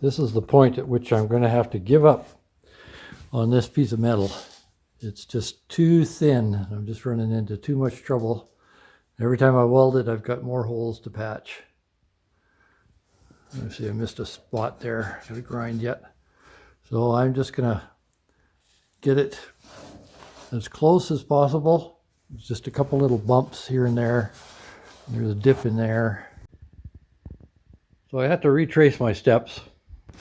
This is the point at which I'm going to have to give up on this piece of metal. It's just too thin. I'm just running into too much trouble. Every time I weld it, I've got more holes to patch. Let me see, I missed a spot there. Got to grind yet. So I'm just going to get it as close as possible. It's just a couple little bumps here and there. There's a dip in there. So I had to retrace my steps.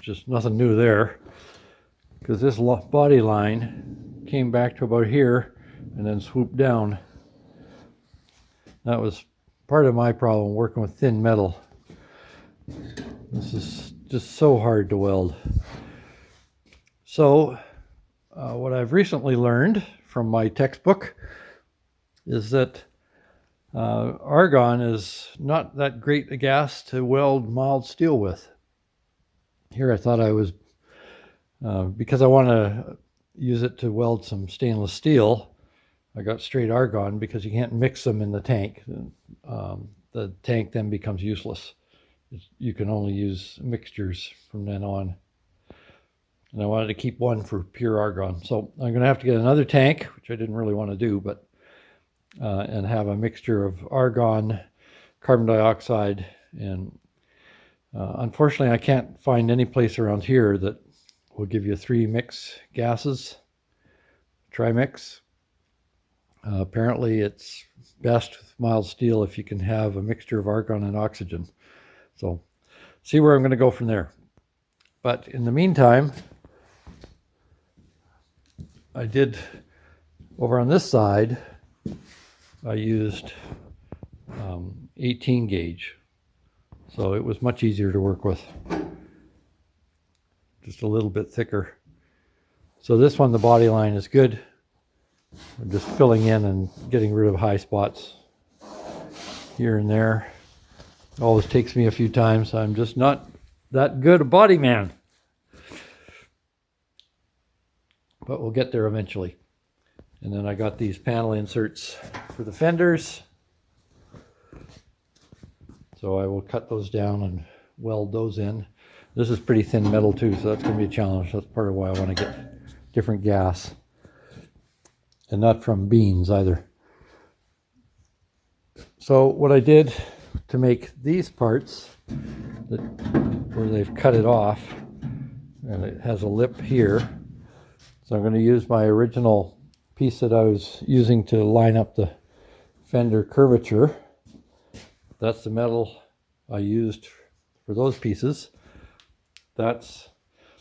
Just nothing new there, because this body line came back to about here and then swooped down. That was part of my problem working with thin metal. This is just so hard to weld. So what I've recently learned from my textbook is that argon is not that great a gas to weld mild steel with. Here I thought I was, because I want to use it to weld some stainless steel, I got straight argon because you can't mix them in the tank. The tank then becomes useless. You can only use mixtures from then on. And I wanted to keep one for pure argon. So I'm going to have to get another tank, which I didn't really want to do, but and have a mixture of argon, carbon dioxide, and unfortunately, I can't find any place around here that will give you 3 mix gases, trimix. Apparently, it's best with mild steel if you can have a mixture of argon and oxygen. So, see where I'm going to go from there. But in the meantime, I did, over on this side, I used 18 gauge. So it was much easier to work with. Just a little bit thicker. So this one, the body line is good. I'm just filling in and getting rid of high spots here and there. Always takes me a few times. I'm just not that good a body man. But we'll get there eventually. And then I got these panel inserts for the fenders. So I will cut those down and weld those in. This is pretty thin metal too, so that's going to be a challenge. That's part of why I want to get different gas. And not from beans either. So what I did to make these parts, where they've cut it off, and it has a lip here. So I'm going to use my original piece that I was using to line up the fender curvature. That's the metal I used for those pieces. That's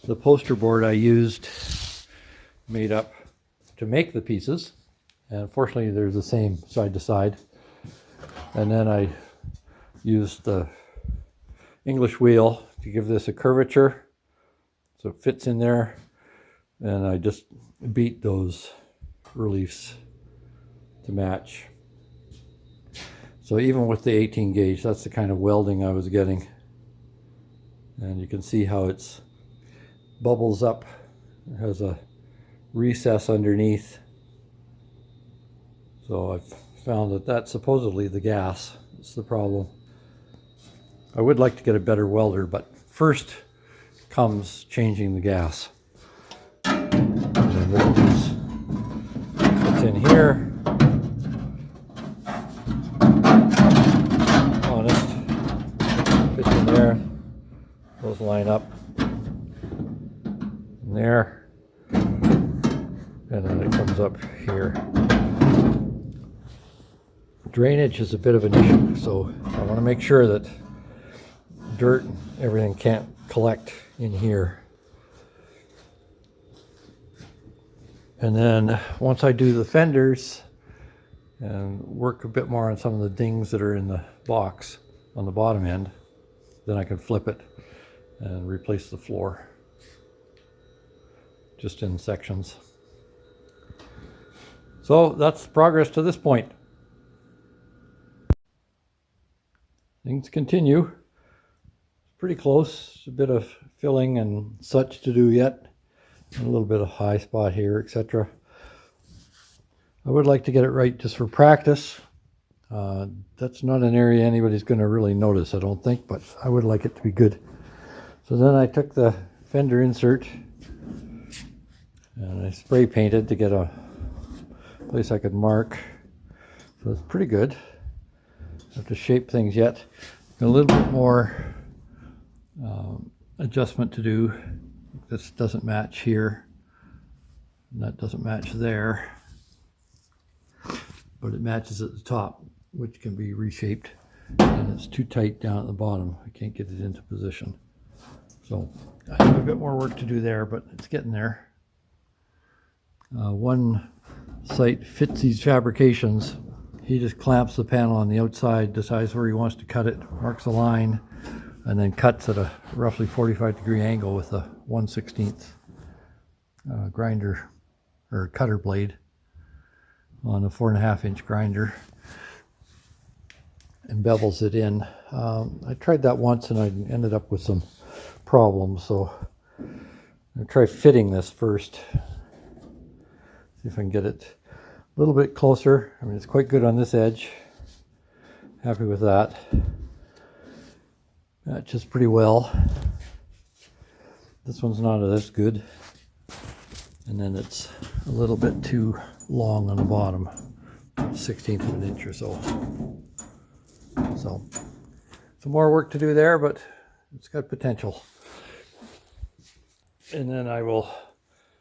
the poster board I used, made up to make the pieces. And unfortunately, they're the same side to side. And then I used the English wheel to give this a curvature, so it fits in there. And I just beat those reliefs to match. So even with the 18 gauge, that's the kind of welding I was getting. And you can see how it's bubbles up. It has a recess underneath. So I've found that that's supposedly the gas. It's the problem. I would like to get a better welder, but first comes changing the gas. And then this fits in here. Fits in there. Those line up. And there. And then it comes up here. Drainage is a bit of an issue, so I want to make sure that dirt and everything can't collect in here. And then once I do the fenders and work a bit more on some of the dings that are in the box on the bottom end, then I can flip it and replace the floor just in sections. So that's progress to this point. Things continue. Pretty close. A bit of filling and such to do yet. A little bit of high spot here, etc. I would like to get it right just for practice. That's not an area anybody's going to really notice, I don't think, but I would like it to be good. So then I took the fender insert and I spray painted to get a place I could mark. So it's pretty good. I have to shape things yet. A little bit more adjustment to do. This doesn't match here. And that doesn't match there. But it matches at the top, which can be reshaped. And it's too tight down at the bottom. I can't get it into position. So I have a bit more work to do there, but it's getting there. One site, Fitzy's Fabrications, he just clamps the panel on the outside, decides where he wants to cut it, marks a line, and then cuts at a roughly 45-degree angle with a 1/16 grinder or cutter blade on a 4.5-inch grinder. And bevels it in. I tried that once and I ended up with some problems, so I'll try fitting this first. See if I can get it a little bit closer. I mean, it's quite good on this edge. Happy with that. Matches pretty well. This one's not as good. And then it's a little bit too long on the bottom, 1/16 of an inch or so. So, some more work to do there, but it's got potential. And then I will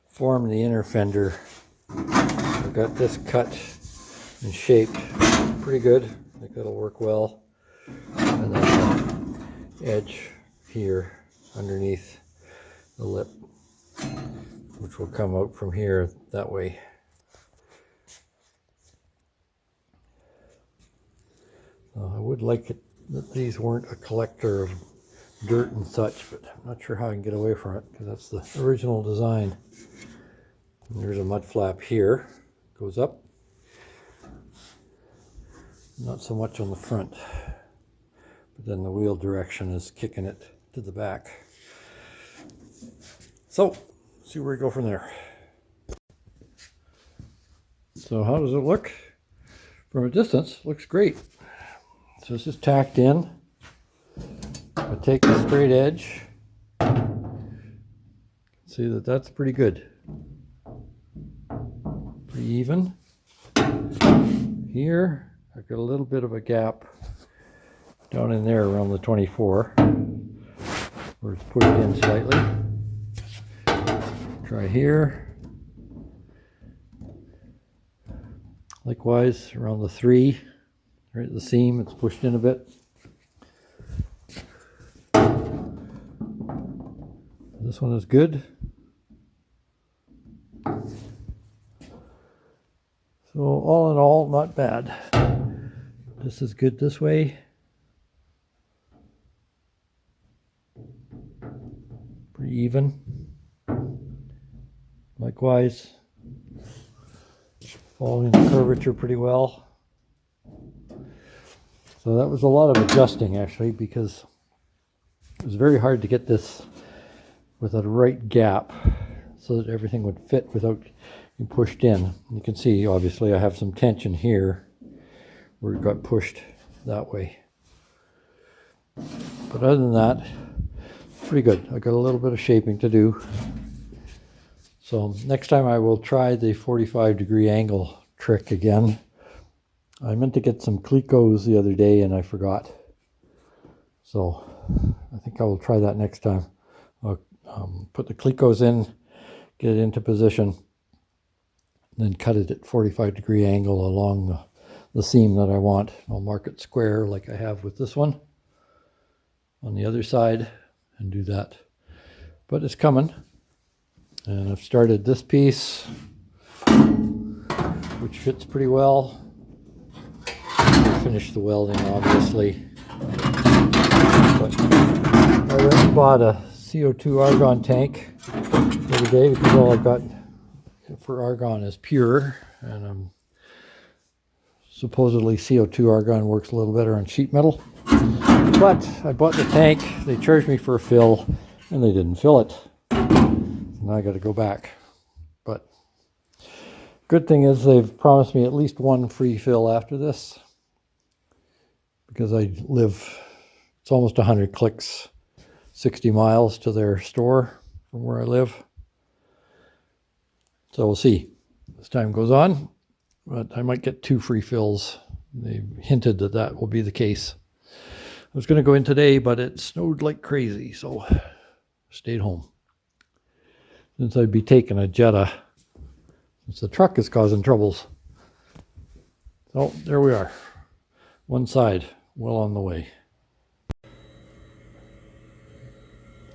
form the inner fender. I've got this cut and shaped pretty good. I think that'll work well. And then the edge here underneath the lip, which will come out from here that way. I would like it that these weren't a collector of dirt and such, but I'm not sure how I can get away from it because that's the original design. And there's a mud flap here, goes up. Not so much on the front, but then the wheel direction is kicking it to the back. So, see where we go from there. So how does it look? From a distance, looks great. So it's just tacked in. I take the straight edge. See that that's pretty good. Pretty even. Here, I've got a little bit of a gap down in there around the 24. Where it's pushed in slightly. Try here. Likewise, around the 3. Right at the seam, it's pushed in a bit. This one is good. So all in all, not bad. This is good this way. Pretty even. Likewise, following the curvature pretty well. So that was a lot of adjusting actually, because it was very hard to get this with a right gap so that everything would fit without being pushed in. You can see obviously I have some tension here where it got pushed that way. But other than that, pretty good. I got a little bit of shaping to do. So next time I will try the 45-degree angle trick again. I meant to get some Clecos the other day and I forgot. So I think I will try that next time. I'll put the Clecos in, get it into position, then cut it at 45-degree angle along the seam that I want. I'll mark it square like I have with this one on the other side and do that. But it's coming. And I've started this piece, which fits pretty well. Finish the welding obviously. But I went and bought a CO2 argon tank the other day because all I've got for argon is pure, and supposedly CO2 argon works a little better on sheet metal. But I bought the tank, they charged me for a fill, and they didn't fill it. Now I got to go back. But good thing is they've promised me at least one free fill after this, because I live, it's almost 100 clicks 60 miles to their store from where I live. So we'll see as time goes on, but I might get 2 free fills. They hinted that that will be the case. I was going to go in today, but it snowed like crazy, so stayed home. Since I'd be taking a Jetta, since the truck is causing troubles. So there we are. One side, well on the way.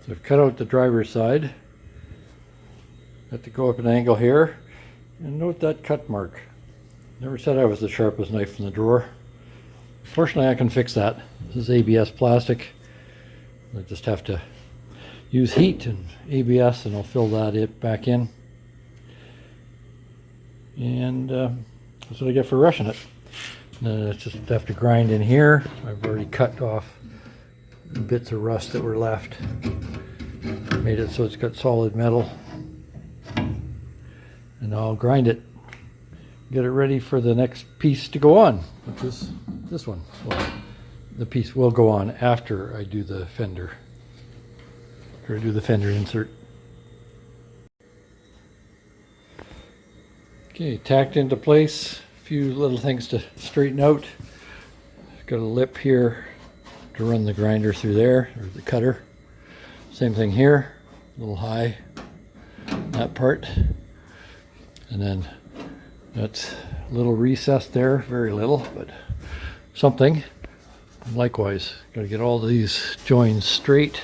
So I've cut out the driver's side. Got to go up an angle here, and note that cut mark. Never said I was the sharpest knife in the drawer. Fortunately, I can fix that. This is ABS plastic. I just have to use heat and ABS, and I'll fill that back in. And that's what I get for rushing it. And then I just have to grind in here. I've already cut off the bits of rust that were left. Made it so it's got solid metal. And I'll grind it, get it ready for the next piece to go on, which is this one. Well, the piece will go on after I do the fender, after I do the fender insert. Okay, tacked into place. A few little things to straighten out. Got a lip here to run the grinder through there, or the cutter. Same thing here, a little high, that part. And then that's a little recess there, very little, but something. Likewise, got to get all these joins straight.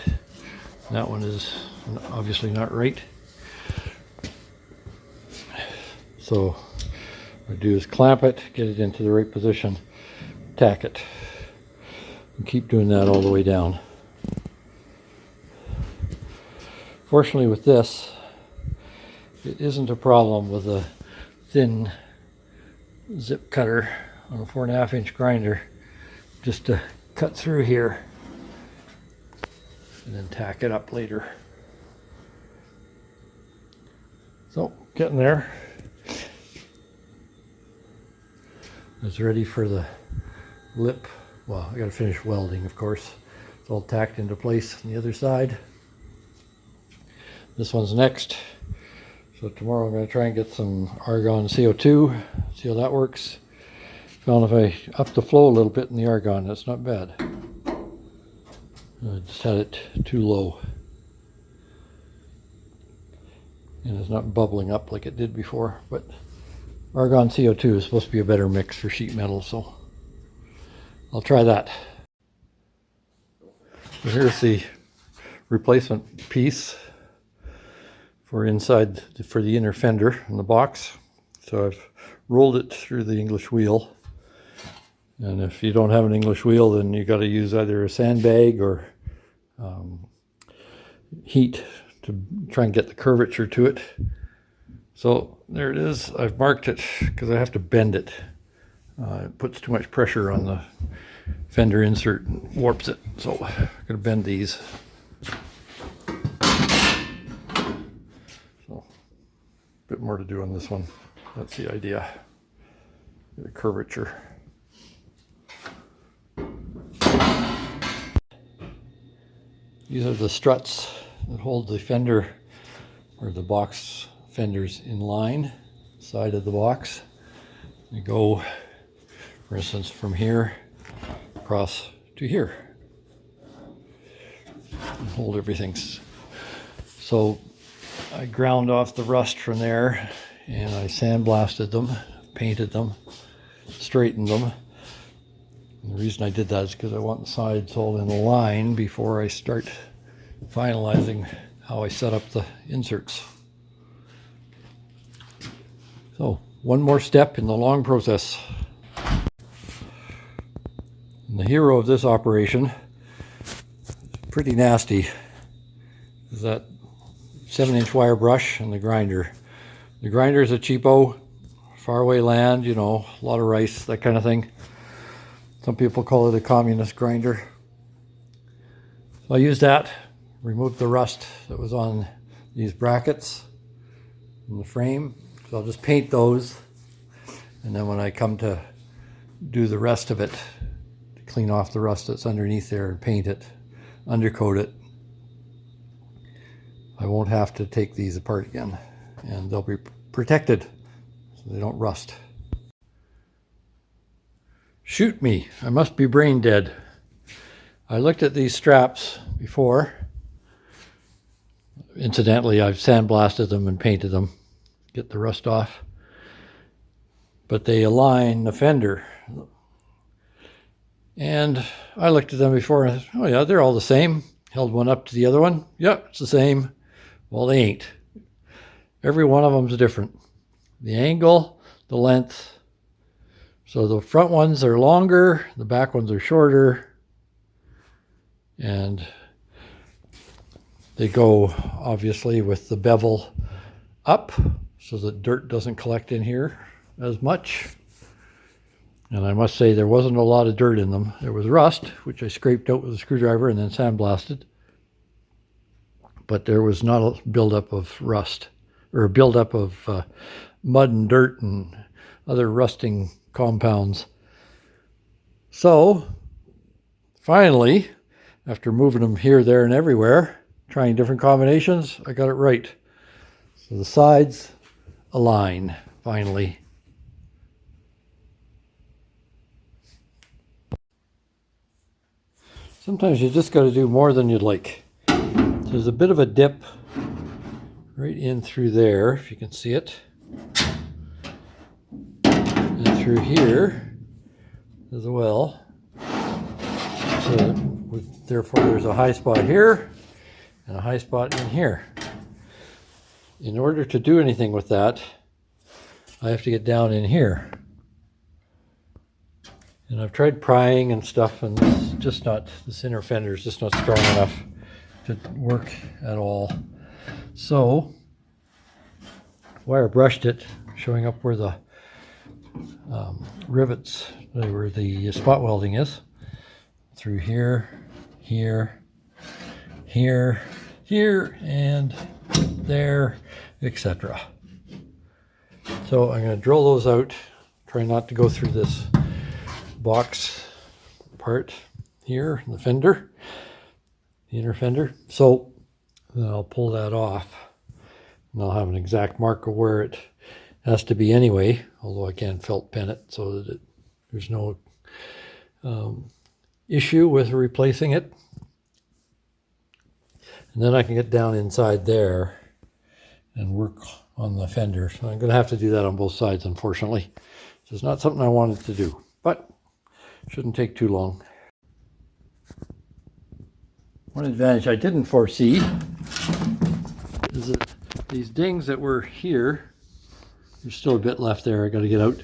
That one is obviously not right. So what I do is clamp it, get it into the right position, tack it, and keep doing that all the way down. Fortunately with this, it isn't a problem with a thin zip cutter on a 4.5 inch grinder, just to cut through here and then tack it up later. So getting there. It's ready for the lip. Well, I gotta finish welding, of course. It's all tacked into place on the other side. This one's next. So tomorrow I'm going to try and get some argon CO2, see how that works. Found if I up the flow a little bit in the argon, that's not bad. I just had it too low. And it's not bubbling up like it did before, but argon CO2 is supposed to be a better mix for sheet metal, so I'll try that. So here's the replacement piece for inside, for the inner fender in the box. So I've rolled it through the English wheel. And if you don't have an English wheel, then you got to use either a sandbag or heat to try and get the curvature to it. So there it is. I've marked it because I have to bend it. It puts too much pressure on the fender insert and warps it. So I'm going to bend these. Bit more to do on this one. That's the idea. Get a curvature. These are the struts that hold the fender or the box fenders in line, side of the box. They go, for instance, from here across to here. And hold everything. So I ground off the rust from there and I sandblasted them, painted them, straightened them. And the reason I did that is because I want the sides all in a line before I start finalizing how I set up the inserts. So one more step in the long process. And the hero of this operation, pretty nasty, is that 7-inch wire brush and the grinder. The grinder is a cheapo, faraway land, you know, a lot of rice, that kind of thing. Some people call it a communist grinder. So I used that, removed the rust that was on these brackets in the frame. So I'll just paint those, and then when I come to do the rest of it, to clean off the rust that's underneath there and paint it, undercoat it, I won't have to take these apart again, and they'll be protected so they don't rust. Shoot me, I must be brain dead. I looked at these straps before. Incidentally, I've sandblasted them and painted them, get the rust off. But they align the fender. And I looked at them before and I said, oh yeah, they're all the same. Held one up to the other one. Yep, it's the same. Well, they ain't. Every one of them's different. The angle, the length. So the front ones are longer, the back ones are shorter. And they go, obviously, with the bevel up so that dirt doesn't collect in here as much. And I must say there wasn't a lot of dirt in them. There was rust, which I scraped out with a screwdriver and then sandblasted. But there was not a buildup of rust, or a buildup of mud and dirt and other rusting compounds. So, finally, after moving them here, there, and everywhere, trying different combinations, I got it right. So the sides align, finally. Sometimes you just got to do more than you'd like. There's a bit of a dip right in through there, if you can see it. And through here as well. So therefore there's a high spot here and a high spot in here. In order to do anything with that, I have to get down in here. And I've tried prying and stuff, and it's just not, this inner fender is just not strong enough to work at all. So, wire brushed it, showing up where the rivets, where the spot welding is. Through here, here, here, here, and there, etc. So I'm going to drill those out, try not to go through this box part here, the fender, the inner fender. So then I'll pull that off and I'll have an exact mark of where it has to be anyway, although I can felt pen it so that there's no issue with replacing it. And then I can get down inside there and work on the fender. So I'm going to have to do that on both sides, unfortunately. So it's not something I wanted to do, but shouldn't take too long. One advantage I didn't foresee is that these dings that were here, there's still a bit left there I got to get out.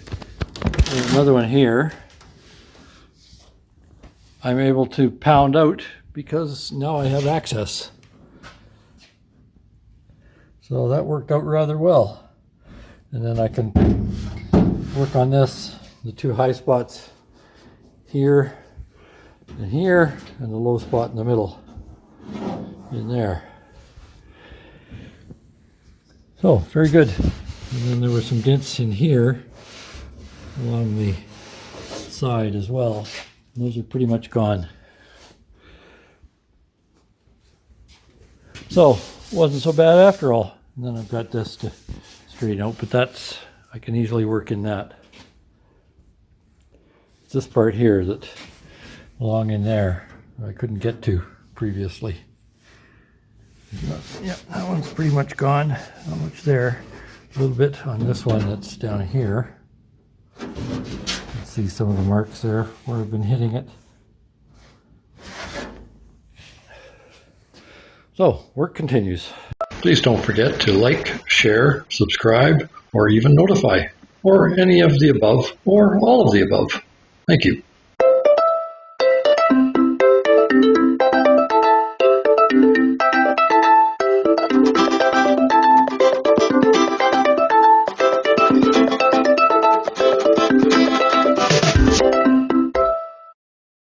There's another one here. I'm able to pound out because now I have access. So that worked out rather well. And then I can work on this, the two high spots here, and the low spot in the middle, in there. So, very good. And then there were some dents in here, along the side as well. And those are pretty much gone. So, wasn't so bad after all. And then I've got this to straighten out, but that's, I can easily work in that. It's this part here that along in there I couldn't get to previously. Yep, that one's pretty much gone. Not much there. A little bit on this one that's down here. You can see some of the marks there where I've been hitting it. So, work continues. Please don't forget to like, share, subscribe, or even notify, or any of the above, or all of the above. Thank you.